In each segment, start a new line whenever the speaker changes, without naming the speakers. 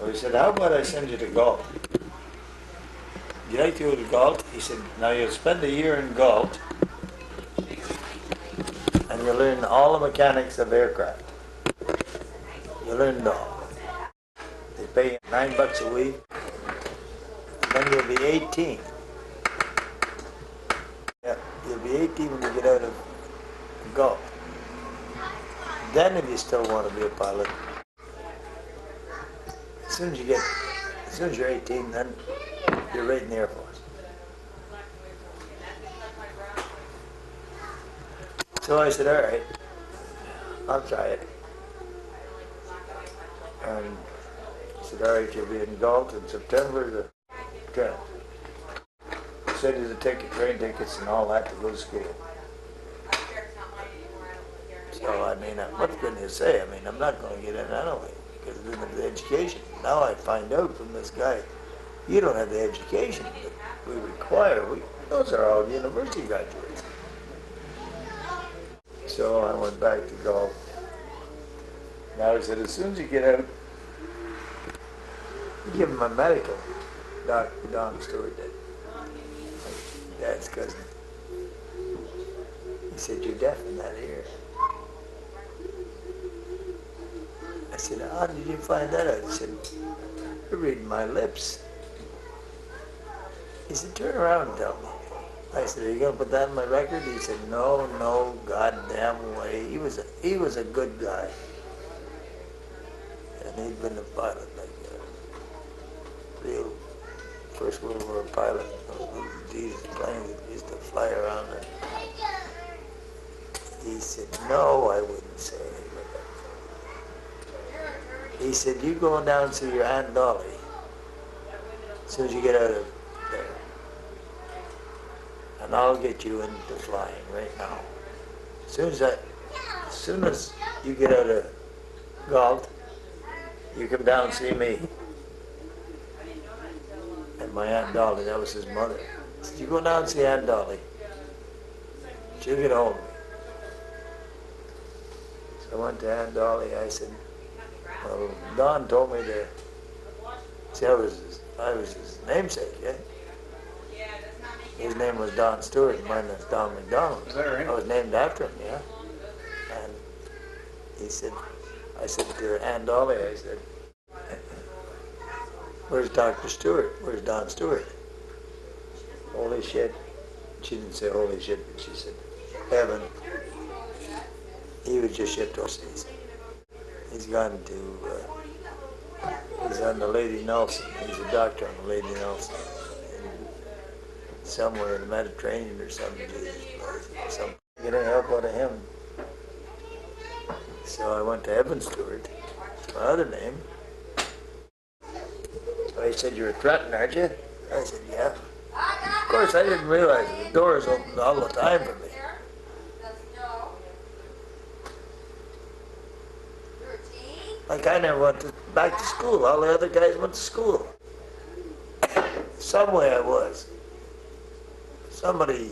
So he said, how about I send you to Galt? You like to go to Galt? He said, now you'll spend a year in Galt and you'll learn all the mechanics of aircraft. You learn it all. They pay you $9 a week. Then you'll be 18. Yeah, you'll be 18 when you get out of Galt. Then if you still want to be a pilot, as soon as you're 18, then you're right in the Air Force. So I said, all right, I'll try it. And he said, all right, you'll be in Galt in September the 10th. Send you the train tickets and all that to go to school. So, I mean, what can you say? I mean, I'm not going to get in anyway because I didn't have the education. Now I find out from this guy, you don't have the education that we require. Those are all university graduates. So I went back to Galt. Now he said, as soon as you get out, you give him a medical. Don Stewart did. My dad's cousin. He said, you're deaf in that ear. I said, how did you find that out? He said, you're reading my lips. He said, turn around and tell me. I said, are you going to put that in my record? He said, no goddamn way. He was a good guy. And he'd been a pilot, like a real First World War pilot. These planes that used to fly around. And he said, no, I wouldn't say anything like that. He said, you go down to your Aunt Dolly as soon as you get out of there. And I'll get you into flying right now. As soon as you get out of Galt, you come down and see me. And my Aunt Dolly, that was his mother. He said, you go down and see Aunt Dolly. She'll get home. So I went to Aunt Dolly. I said, well, Don told me to, see, I was his namesake, yeah? His name was Don Stewart, and mine was Don McDonald.
Is that right?
I was named after him, yeah. And he said, I said to Aunt Dolly, I said, where's Dr. Stewart? Where's Don Stewart? Holy shit. She didn't say holy shit, but she said, heaven. He was just shipped overseas. He's gone to, he's on the Lady Nelson. He's a doctor on the Lady Nelson. Somewhere in the Mediterranean or something. Some getting help out of him. So I went to Evan Stewart, my other name. So he said, you're a Trenton, aren't you? I said, yeah. Of course, I didn't realize it. The doors opened all the time for me. Like I never went back to school. All the other guys went to school. Some way I was. Somebody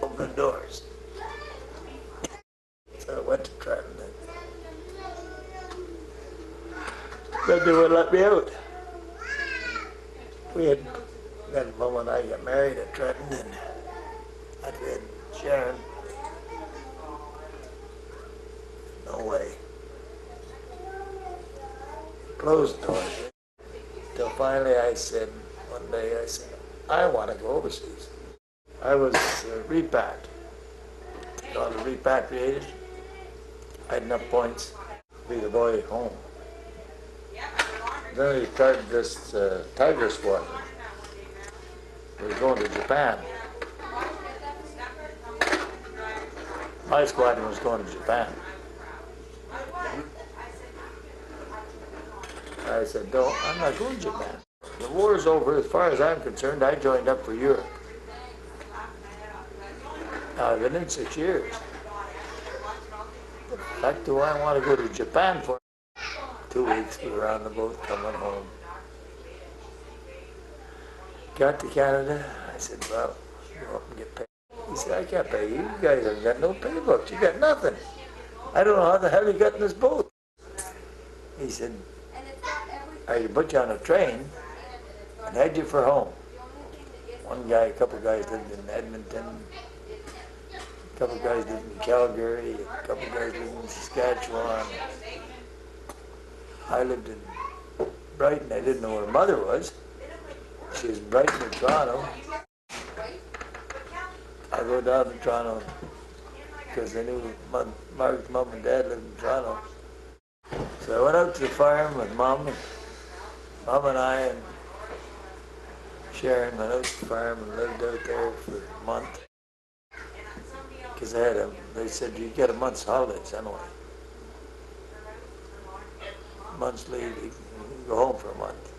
opened the doors. So I went to Trenton. Then they would let me out. Then Mom and I got married at Trenton, and after we had Sharon, no way. Closed the doors. Till finally I said, one day I said, I want to go overseas. I was repat. Got repatriated. I had enough points to be the boy home. Then we started this Tiger Squadron. We were going to Japan. My squadron was going to Japan. I said, no, I'm not going to Japan. The war's over. As far as I'm concerned, I joined up for Europe. Now, I've been in 6 years. What the heck do I want to go to Japan for? 2 weeks, we were on the boat coming home. Got to Canada. I said, well, go up and get paid. He said, I can't pay you. You guys haven't got no pay books. You got nothing. I don't know how the hell you got in this boat. He said, I could put you on a train and head you for home. A couple guys lived in Edmonton, a couple guys lived in Calgary, a couple guys lived in Saskatchewan. I lived in Brighton. I didn't know where Mother was. She was in Brighton or Toronto. I go down to Toronto because I knew Margaret's mom and dad lived in Toronto. So I went out to the farm with Mom and I and Sharon went out to the farm and lived out there for a month. Because they said you get a month's holidays anyway. Month's leave, you can go home for a month.